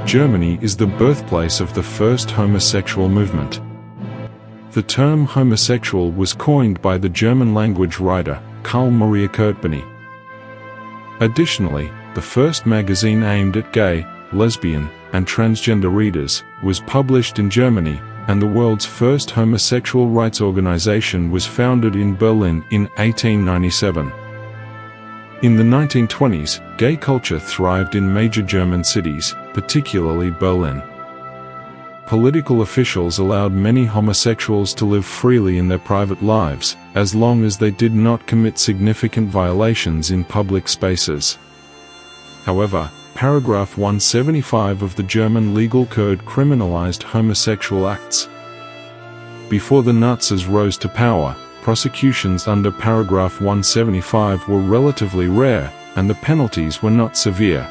Germany is the birthplace of the first homosexual movement. The term homosexual was coined by the German-language writer Karl Maria Kertbeny. Additionally, the first magazine aimed at gay, lesbian, and transgender readers was published in Germany, and the world's first homosexual rights organization was founded in Berlin in 1897. In the 1920s, gay culture thrived in major German cities, particularly Berlin. Political officials allowed many homosexuals to live freely in their private lives, as long as they did not commit significant violations in public spaces. However, paragraph 175 of the German legal code criminalized homosexual acts. Before the Nazis rose to power, prosecutions under paragraph 175 were relatively rare, and the penalties were not severe.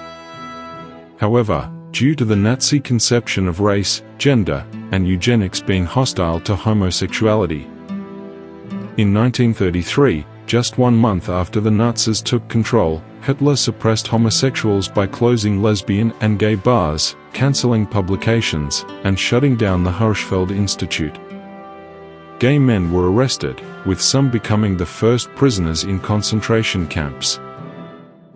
However, due to the Nazi conception of race, gender, and eugenics being hostile to homosexuality. In 1933, just 1 month after the Nazis took control, Hitler suppressed homosexuals by closing lesbian and gay bars, cancelling publications, and shutting down the Hirschfeld Institute. Gay men were arrested, with some becoming the first prisoners in concentration camps.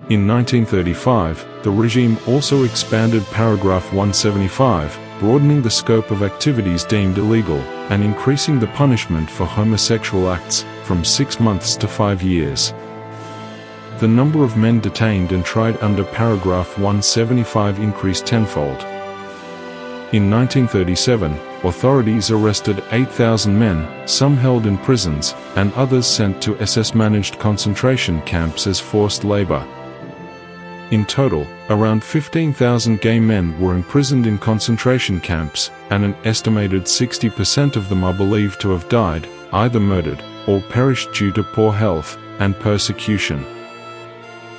In 1935, the regime also expanded paragraph 175, broadening the scope of activities deemed illegal, and increasing the punishment for homosexual acts, from 6 months to 5 years. The number of men detained and tried under paragraph 175 increased tenfold. In 1937, authorities arrested 8,000 men, some held in prisons, and others sent to SS-managed concentration camps as forced labor. In total, around 15,000 gay men were imprisoned in concentration camps, and an estimated 60% of them are believed to have died, either murdered, or perished due to poor health and persecution.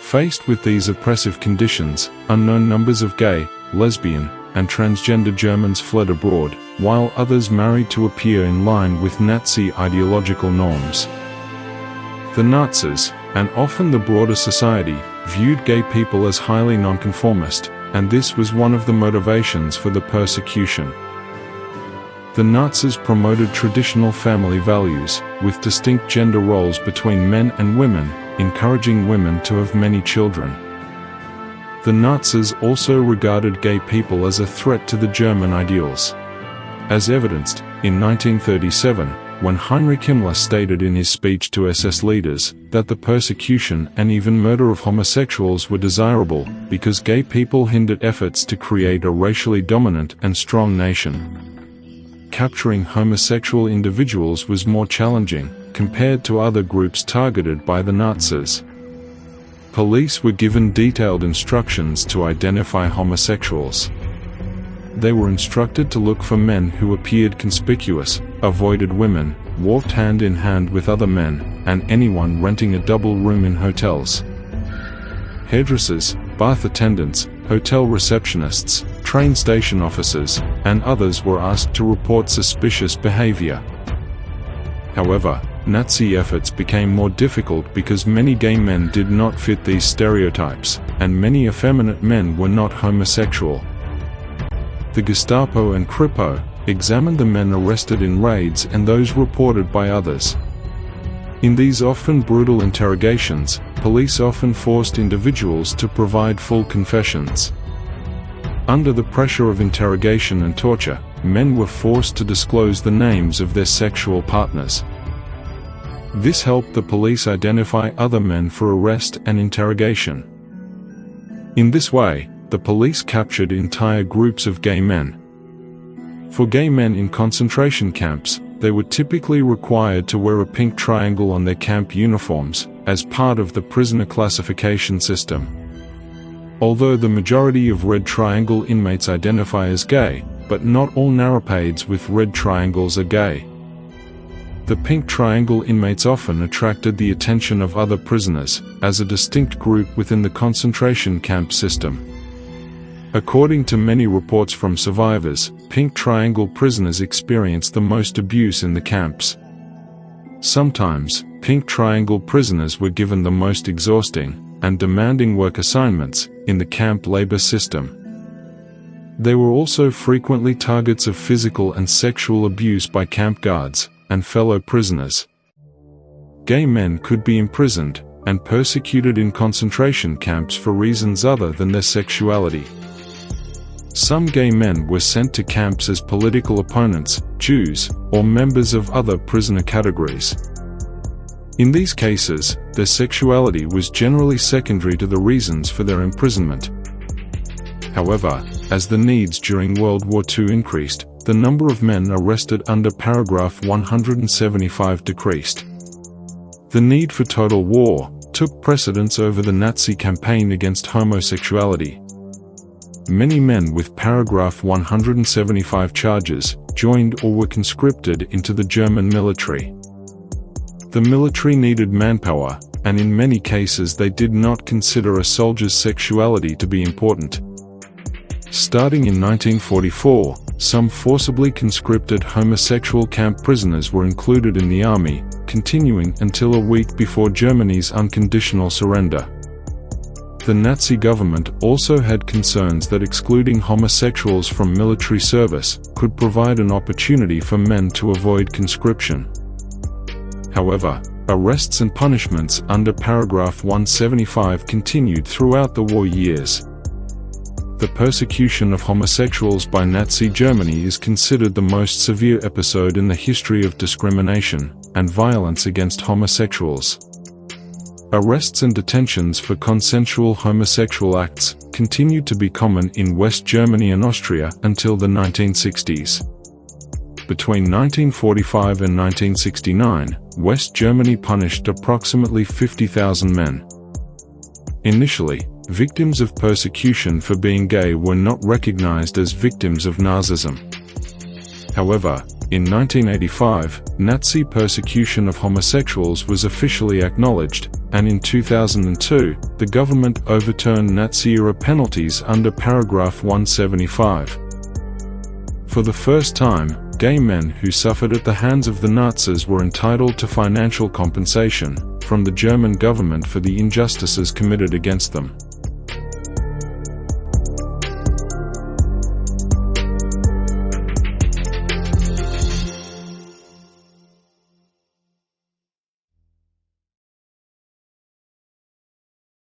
Faced with these oppressive conditions, unknown numbers of gay, lesbian, and transgender Germans fled abroad, while others married to appear in line with Nazi ideological norms. The Nazis, and often the broader society, viewed gay people as highly nonconformist, and this was one of the motivations for the persecution. The Nazis promoted traditional family values, with distinct gender roles between men and women, encouraging women to have many children. The Nazis also regarded gay people as a threat to the German ideals. As evidenced, in 1937, when Heinrich Himmler stated in his speech to SS leaders that the persecution and even murder of homosexuals were desirable because gay people hindered efforts to create a racially dominant and strong nation. Capturing homosexual individuals was more challenging, compared to other groups targeted by the Nazis. Police were given detailed instructions to identify homosexuals. They were instructed to look for men who appeared conspicuous, avoided women, walked hand in hand with other men, and anyone renting a double room in hotels. Hairdressers, bath attendants, hotel receptionists, train station officers, and others were asked to report suspicious behavior. However, Nazi efforts became more difficult because many gay men did not fit these stereotypes, and many effeminate men were not homosexual. The Gestapo and Kripo examined the men arrested in raids and those reported by others. In these often brutal interrogations, police often forced individuals to provide full confessions. Under the pressure of interrogation and torture, men were forced to disclose the names of their sexual partners. This helped the police identify other men for arrest and interrogation. In this way, the police captured entire groups of gay men. For gay men in concentration camps, they were typically required to wear a pink triangle on their camp uniforms, as part of the prisoner classification system. Although the majority of red triangle inmates identify as gay, but not all narrowpades with red triangles are gay. The pink triangle inmates often attracted the attention of other prisoners, as a distinct group within the concentration camp system. According to many reports from survivors, pink triangle prisoners experienced the most abuse in the camps. Sometimes, pink triangle prisoners were given the most exhausting and demanding work assignments in the camp labor system. They were also frequently targets of physical and sexual abuse by camp guards and fellow prisoners. Gay men could be imprisoned and persecuted in concentration camps for reasons other than their sexuality. Some gay men were sent to camps as political opponents, Jews, or members of other prisoner categories. In these cases, their sexuality was generally secondary to the reasons for their imprisonment. However, as the needs during World War II increased, the number of men arrested under paragraph 175 decreased. The need for total war took precedence over the Nazi campaign against homosexuality. Many men with paragraph 175 charges joined or were conscripted into the German military. The military needed manpower, and in many cases they did not consider a soldier's sexuality to be important. Starting in 1944, some forcibly conscripted homosexual camp prisoners were included in the army, continuing until a week before Germany's unconditional surrender. The Nazi government also had concerns that excluding homosexuals from military service could provide an opportunity for men to avoid conscription. However, arrests and punishments under paragraph 175 continued throughout the war years. The persecution of homosexuals by Nazi Germany is considered the most severe episode in the history of discrimination and violence against homosexuals. Arrests and detentions for consensual homosexual acts continued to be common in West Germany and Austria until the 1960s. Between 1945 and 1969, West Germany punished approximately 50,000 men. Initially, victims of persecution for being gay were not recognized as victims of Nazism. However, in 1985, Nazi persecution of homosexuals was officially acknowledged, and in 2002, the government overturned Nazi-era penalties under paragraph 175. For the first time, gay men who suffered at the hands of the Nazis were entitled to financial compensation from the German government for the injustices committed against them.